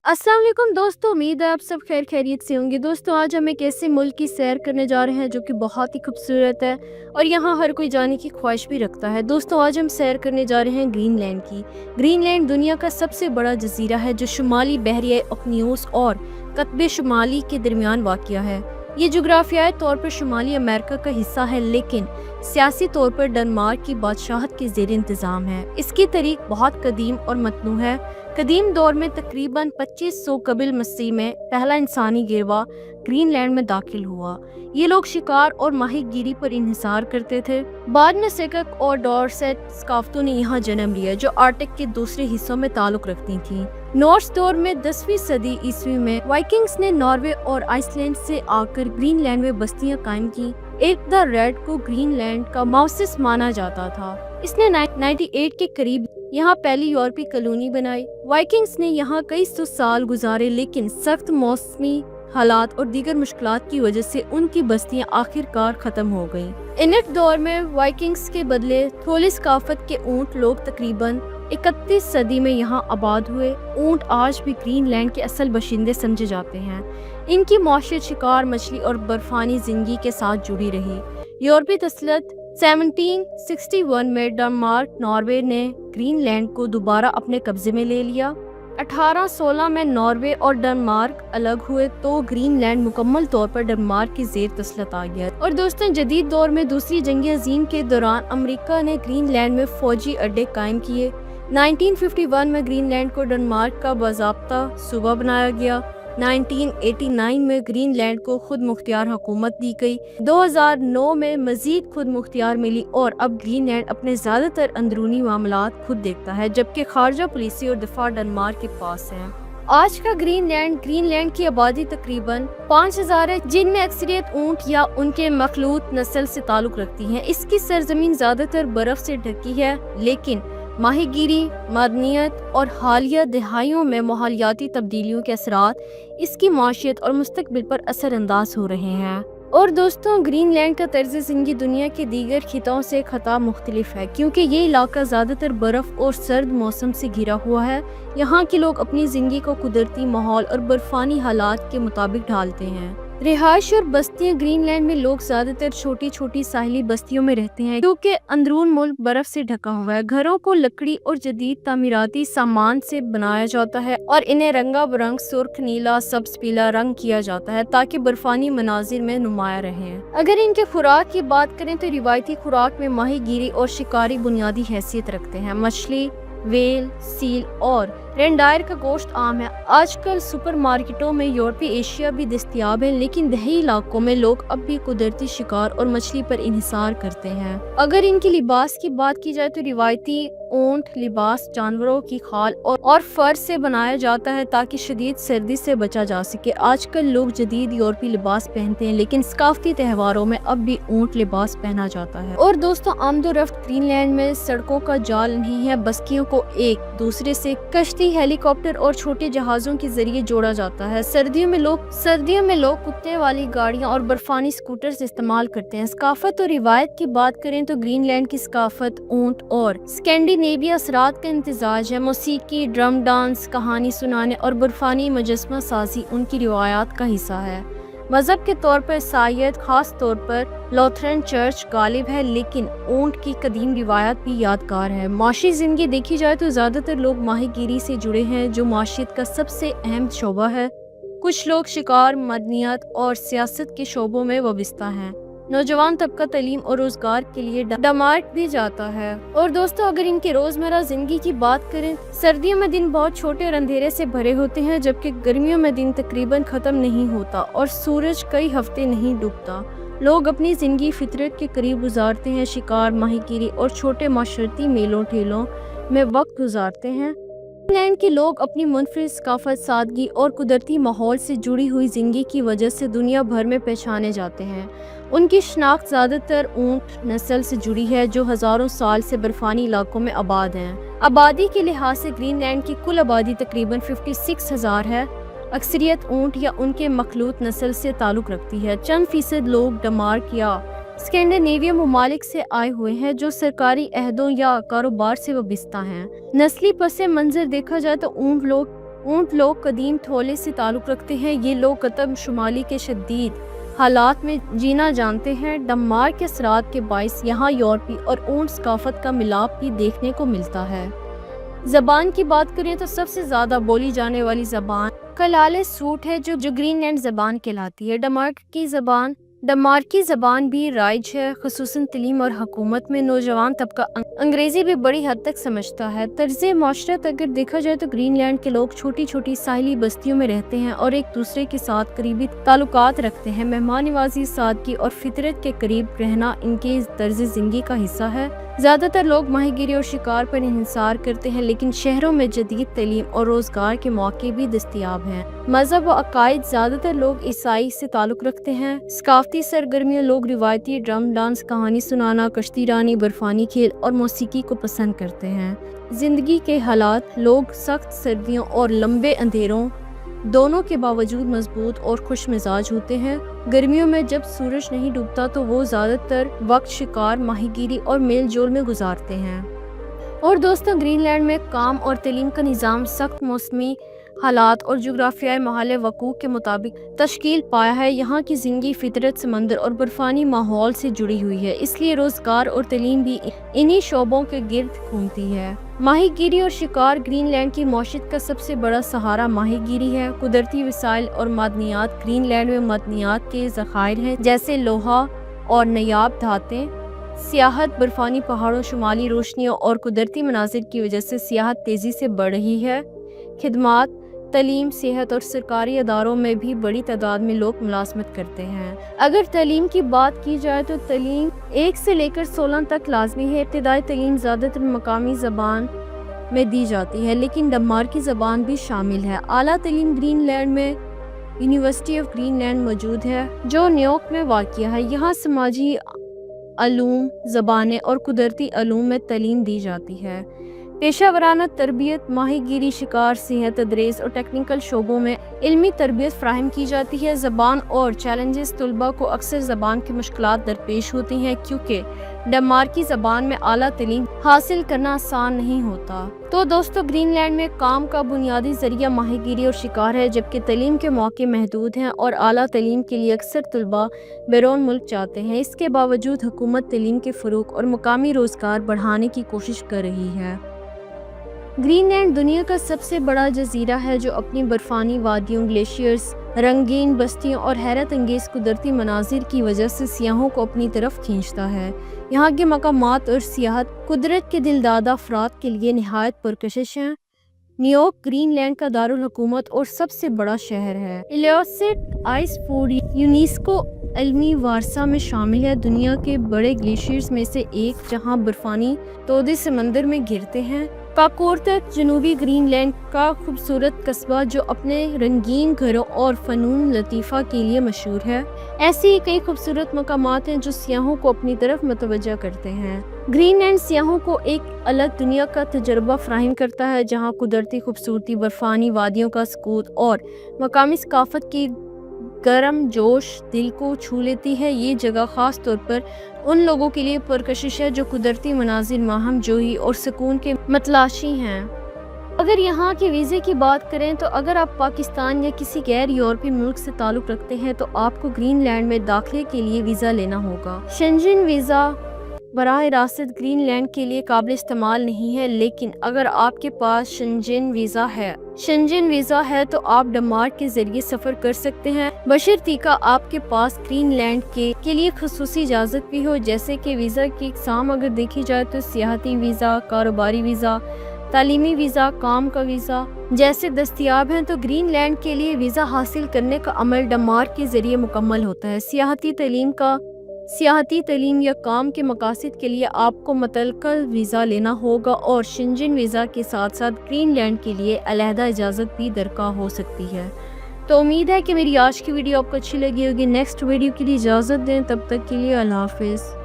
अस्सलाम वालेकुम दोस्तों, उम्मीद है आप सब खैर खैरियत से होंगे। दोस्तों आज हम एक ऐसे मुल्क की सैर करने जा रहे हैं जो कि बहुत ही खूबसूरत है और यहाँ हर कोई जाने की ख्वाहिश भी रखता है। दोस्तों आज हम सैर करने जा रहे हैं ग्रीनलैंड की। ग्रीनलैंड दुनिया का सबसे बड़ा जजीरा है जो शुमाली बहरिया ओकनियोस और कतबे शुमाली के दरमियान वाक़िया है। ये जोग्राफियाई तौर पर शुमाली अमेरिका का हिस्सा है, लेकिन सियासी तौर पर डेनमार्क की बादशाहत के ज़ेर इंतज़ाम है। इसकी तारीख बहुत कदीम और मतनू है। कदीम दौर में तकरीबन 2500 कबील मसीह में पहला इंसानी गिरवा ग्रीनलैंड में दाखिल हुआ। ये लोग शिकार और माहीगीरी पर इन्हिसार करते थे। बाद में सेकक और डॉर्सेट सकाफतों ने यहाँ जन्म लिया जो आर्कटिक के दूसरे हिस्सों में ताल्लुक रखती थी। नॉर्स दौर में 10वीं सदी ईस्वी में वाइकिंग्स ने नॉर्वे और आइसलैंड से आकर ग्रीनलैंड में बस्तियां कायम की। एक द रेड को ग्रीनलैंड का मौसिस माना जाता था। इसने 98 के करीब यहाँ पहली यूरोपीय कॉलोनी बनाई। वाइकिंग्स ने यहाँ कई सौ साल गुजारे, लेकिन सख्त मौसमी हालात और दीगर मुश्किलात की वजह से उनकी बस्तियां आखिरकार खत्म हो गईं। इनिट दौर में वाइकिंग्स के बदले थोली सकाफत के ऊंट लोग तकरीबन 31 सदी में यहाँ आबाद हुए। ऊंट आज भी ग्रीनलैंड के असल बशिंदे समझे जाते हैं। इनकी मौशियत शिकार, मछली और बर्फानी जिंदगी के साथ जुड़ी रही। यूरोपीय तसल्लुत 1761 में डेनमार्क नॉर्वे ने ग्रीनलैंड को दोबारा अपने कब्जे में ले लिया। 1816 में नॉर्वे और डेनमार्क अलग हुए तो ग्रीनलैंड मुकम्मल तौर पर डेनमार्क की ज़ेर तसल्लुत आ गया। और दोस्तों जदीद दौर में दूसरी जंग अज़ीम के दौरान अमेरिका ने ग्रीनलैंड में फौजी अड्डे कायम किए। 1951 में ग्रीनलैंड को डेनमार्क का बाज़ाब्ता सूबा बनाया गया। 1989 में ग्रीनलैंड को खुद मुख्तियार हुकूमत दी गई। 2009 में मजीद खुद मुख्तियार मिली और अब ग्रीनलैंड अपने ज़्यादातर अंदरूनी मामलात खुद देखता है, जबकि खारजा पॉलिसी और दिफा डेनमार्क के पास है। आज का ग्रीनलैंड की आबादी तकरीबन 5000 है, जिनमें अक्सरियत ऊंट या उनके मखलूत नस्ल से ताल्लुक रखती है। इसकी सरजमीन ज़्यादातर बर्फ से ढकी है, लेकिन माहीगीरी, मदनियत और हालिया दहाइयों में माहौलियाती तब्दीलियों के असरात इसकी माशियत और मुस्तकबिल पर असरअंदाज हो रहे हैं। और दोस्तों ग्रीनलैंड का तर्ज ज़िंदगी दुनिया के दीगर खितों से खता मुख्तलिफ है, क्योंकि ये इलाका ज़्यादातर बर्फ़ और सर्द मौसम से घिरा हुआ है। यहाँ के लोग अपनी ज़िंदगी को कुदरती माहौल और बर्फानी हालात के मुताबिक ढालते हैं। रिहाइश और बस्तियां ग्रीनलैंड में लोग ज्यादातर छोटी छोटी साहिली बस्तियों में रहते हैं, क्योंकि अंदरून मुल्क बर्फ से ढका हुआ है। घरों को लकड़ी और जदीद तामीराती सामान से बनाया जाता है और इन्हें रंगा बरंग सुर्ख, नीला, सब्ज, पीला रंग किया जाता है ताकि बर्फानी मनाजिर में नुमाया रहे। अगर इनके खुराक की बात करें तो रिवायती खुराक में माहीगीरी और शिकारी बुनियादी हैसियत रखते हैं। मछली, वेल, सील और रेंडायर का गोश्त आम है। आजकल सुपरमार्केटों में यूरोपीय एशिया भी दस्तयाब है, लेकिन दही इलाकों में लोग अब भी कुदरती शिकार और मछली पर इन्हिसार करते हैं। अगर इनके लिबास की बात की जाए तो रिवायती ऊंट लिबास जानवरों की खाल और फर से बनाया जाता है ताकि शदीद सर्दी से बचा जा सके। आजकल लोग जदीद यूरोपीय लिबास पहनते हैं, लेकिन सकाफती त्योहारों में अब भी ऊंट लिबास पहना जाता है। और दोस्तों आमदोरफ्त ग्रीनलैंड में सड़कों का जाल नहीं है। बस्तियों को एक दूसरे से कश्ती, हेलीकॉप्टर और छोटे जहाजों के जरिए जोड़ा जाता है। सर्दियों में लोग कुत्ते वाली गाड़ियां और बर्फानी स्कूटर्स इस्तेमाल करते हैं। सकाफत और रिवायत की बात करें तो ग्रीनलैंड की सकाफत ऊंट और स्कैंडिनेविया असरात का इम्तिजाज है। मौसीकी, ड्रम डांस, कहानी सुनाने और बर्फानी मुजस्मा साजी उनकी रिवायात का हिस्सा है। मजहब के तौर पर ईसाईयत, खास तौर पर लूथरन चर्च गालिब है, लेकिन ऊंट की कदीम रिवायत भी यादगार है। माशी जिंदगी देखी जाए तो ज्यादातर लोग माहीगीरी से जुड़े हैं, जो माशियत का सबसे अहम शोबा है। कुछ लोग शिकार, मदनियत और सियासत के शोबों में वाबस्ता हैं। नौजवान तबका तालीम और रोजगार के लिए डेनमार्क भी जाता है। और दोस्तों अगर इनके रोजमर्रा जिंदगी की बात करें, सर्दियों में दिन बहुत छोटे और अंधेरे से भरे होते हैं, जबकि गर्मियों में दिन तकरीबन खत्म नहीं होता और सूरज कई हफ्ते नहीं डूबता। लोग अपनी जिंदगी फितरत के करीब गुजारते हैं, शिकार, माहीगीरी और छोटे माशरती मेलों ठेलों में वक्त गुजारते हैं। ग्रीनलैंड के लोग अपनी मुनफरिद सकाफत, सादगी और कुदरती माहौल से जुड़ी हुई जिंदगी की वजह से दुनिया भर में पहचाने जाते हैं। उनकी शनाख्त ज़्यादातर ऊंट नस्ल से जुड़ी है, जो हज़ारों साल से बर्फानी इलाकों में आबाद हैं। आबादी के लिहाज से ग्रीनलैंड की कुल आबादी तकरीबन 56,000 है। अक्सरियत ऊंट या उनके मखलूत नस्ल से ताल्लुक़ रखती है। चंद फीसद लोग डेनमार्क या स्कैंडिनेविया ममालिक से आए हुए हैं जो सरकारी अहदों या कारोबार से वाबस्ता हैं। नस्ली पस मंजर देखा जाए तो ऊंट लोग ऊंट लोग कदीम थोले से ताल्लुक़ रखते हैं। ये लोग कतब शुमाली के शदीद हालात में जीना जानते हैं। डम्मार के असरात के बाइस यहाँ यूरोपी और ऊंट सकाफत का मिलाप भी देखने को मिलता है। ज़बान की बात करें तो सबसे ज़्यादा बोली जाने वाली ज़बान कलाले सूट है जो ग्रीनलैंड ज़बान कहलाती है। डमार्की ज़बान भी राइज है, ख़ुसूसन तलीम और हुकूमत में। नौजवान तबका अंग्रेज़ी भी बड़ी हद तक समझता है। तर्ज़े माशरत अगर देखा जाए तो ग्रीनलैंड के लोग छोटी छोटी साहिली बस्तियों में रहते हैं और एक दूसरे के साथ करीबी ताल्लुकात रखते हैं। मेहमान नवाजी, सादगी और फितरत के करीब रहना इनके तर्ज़ ज़िंदगी का हिस्सा है। ज़्यादातर लोग माहीगीरी और शिकार पर इंहिसार करते हैं, लेकिन शहरों में जदीद तलीम और रोज़गार के मौके भी दस्तयाब हैं। मज़हब व अकायद ज़्यादातर लोग ईसाई से ताल्लुक़ रखते हैं। सकाफ़ती सरगर्मियों लोग रिवायती ड्रम डांस, कहानी सुनाना, कश्ती रानी, बर्फ़ानी खेल और मौसीकी को पसंद करते हैं। ज़िंदगी के हालात लोग सख्त सर्दियों और लंबे अंधेरों दोनों के बावजूद मजबूत और खुश मिजाज होते हैं। गर्मियों में जब सूरज नहीं डूबता तो वो ज़्यादातर वक्त शिकार, माहीगीरी और मेल जोल में गुजारते हैं। और दोस्तों, ग्रीनलैंड में काम और तलीम का निज़ाम सख्त मौसमी हालात और जुग्राफियाई माहौल वक़ूअ के मुताबिक तश्कील पाया है। यहाँ की ज़िंदगी फितरत, समंदर और बर्फ़ानी माहौल से जुड़ी हुई है, इसलिए रोज़गार और तलीम भी इन्हीं शोबों के गिर्द घूमती है। माहीगीरी और शिकार ग्रीनलैंड की मौशियत का सबसे बड़ा सहारा माहीगीरी है। कुदरती वसाइल और मादनियात ग्रीनलैंड में मादनियात के ज़खायर हैं, जैसे लोहा और नायाब धातें। सियाहत, बर्फ़ानी पहाड़ों, शुमाली रोशनियों और कुदरती मनाजिर की वजह से सियाहत तेज़ी से बढ़ रही है। खिदमात, तलीम, सेहत और सरकारी अदारों में भी बड़ी तादाद में लोग मुलाजमत करते हैं। अगर तलीम की बात की जाए तो तलीम 1 से लेकर 16 तक लाजमी है। इब्तिदाई तलीम ज़्यादातर मकामी ज़बान में दी जाती है, लेकिन डम्मार्की ज़बान भी शामिल है। आला तलीम ग्रीनलैंड में यूनिवर्सिटी ऑफ ग्रीनलैंड मौजूद है, जो न्यूयॉर्क में वाक़िया है। यहाँ समाजी अलूम, ज़बानें और कुदरती अलूम में तलीम दी जाती है। पेशा वराना तरबियत, माहीगीरी, शिकार, सेहत, तदरीस और टेक्निकल शोबों में इल्मी तरबियत फ़राहम की जाती है। ज़बान और चैलेंजेस तलबा को अक्सर ज़बान की मुश्किलात दरपेश होती हैं, क्योंकि डम्मार्की ज़बान में आला तलीम हासिल करना आसान नहीं होता। तो दोस्तों, ग्रीनलैंड में काम का बुनियादी ज़रिया माहीगीरी और शिकार है, जबकि तलीम के मौके महदूद हैं और आला तलीम के लिए अक्सर तलबा बैरून मुल्क जाते हैं। इसके बावजूद हुकूमत तलीम के फ़रोग़ और मकामी रोज़गार बढ़ाने की कोशिश कर रही है। ग्रीनलैंड दुनिया का सबसे बड़ा जजीरा है, जो अपनी बर्फ़ानी वादियों, ग्लेशियर्स, रंगीन बस्तियों और हैरत अंगेज़ कुदरती मनाजिर की वजह से सियाहों को अपनी तरफ खींचता है। यहाँ के मकामात और सियाहत कुदरत के दिलदादा अफराद के लिए निहायत पुरकशिश हैं। न्यूयॉर्क ग्रीनलैंड का दारुल हुकूमत और सबसे बड़ा शहर है। इलियोसेट आइस फूड यूनेस्को इल्मी वारसा में शामिल है। दुनिया के बड़े ग्लेशियर्स में से एक, जहाँ बर्फ़ानी तोदे समंदर में गिरते हैं। काकोरतक जनूबी ग्रीनलैंड का खूबसूरत कस्बा, जो अपने रंगीन घरों और फ़नून लतीफ़ा के लिए मशहूर है। ऐसे ही कई खूबसूरत मकामात हैं जो सियाहों को अपनी तरफ मतवज्जा करते हैं। ग्रीनलैंड सियाहों को एक अलग दुनिया का तजर्बा फराहम करता है, जहाँ कुदरती खूबसूरती, बर्फ़ानी वादियों का सुकूत और मकामी सकाफत की गर्म जोश दिल को छू लेती है। ये जगह ख़ास तौर पर उन लोगों के लिए पुरकशिश है जो कुदरती मनाजिर, माहम जोही और सुकून के मतलाशी हैं। अगर यहाँ के वीज़े की बात करें तो अगर आप पाकिस्तान या किसी गैर यूरोपीय मुल्क से ताल्लुक़ रखते हैं तो आपको ग्रीनलैंड में दाखिले के लिए वीज़ा लेना होगा। शेंजन वीज़ा बराह रास्त ग्रीनलैंड के लिए काबिल इस्तेमाल नहीं है, लेकिन अगर आपके पास शेंजन वीज़ा है तो आप डन्मार्क के ज़रिए सफ़र कर सकते हैं, बशर्तीका आपके पास ग्रीनलैंड के लिए खुसूसी इजाज़त भी हो। जैसे कि वीज़ा की इक़साम अगर देखी जाए तो सियाहती वीज़ा, कारोबारी वीज़ा, तालीमी वीज़ा, काम का वीज़ा जैसे दस्तयाब हैं। तो ग्रीनलैंड के लिए वीज़ा हासिल करने का अमल डन्मार्क के ज़रिए मुकम्मल होता है। सियाहती तलीम या काम के मकासद के लिए आपको मुतल्लिका वीज़ा लेना होगा और शेंजन वीज़ा के साथ साथ ग्रीनलैंड के लिए अलहदा इजाज़त भी दरकार हो सकती है। तो उम्मीद है कि मेरी आज की वीडियो आपको अच्छी लगी होगी। नेक्स्ट वीडियो के लिए इजाज़त दें, तब तक के लिए अल्लाह हाफ़िज़।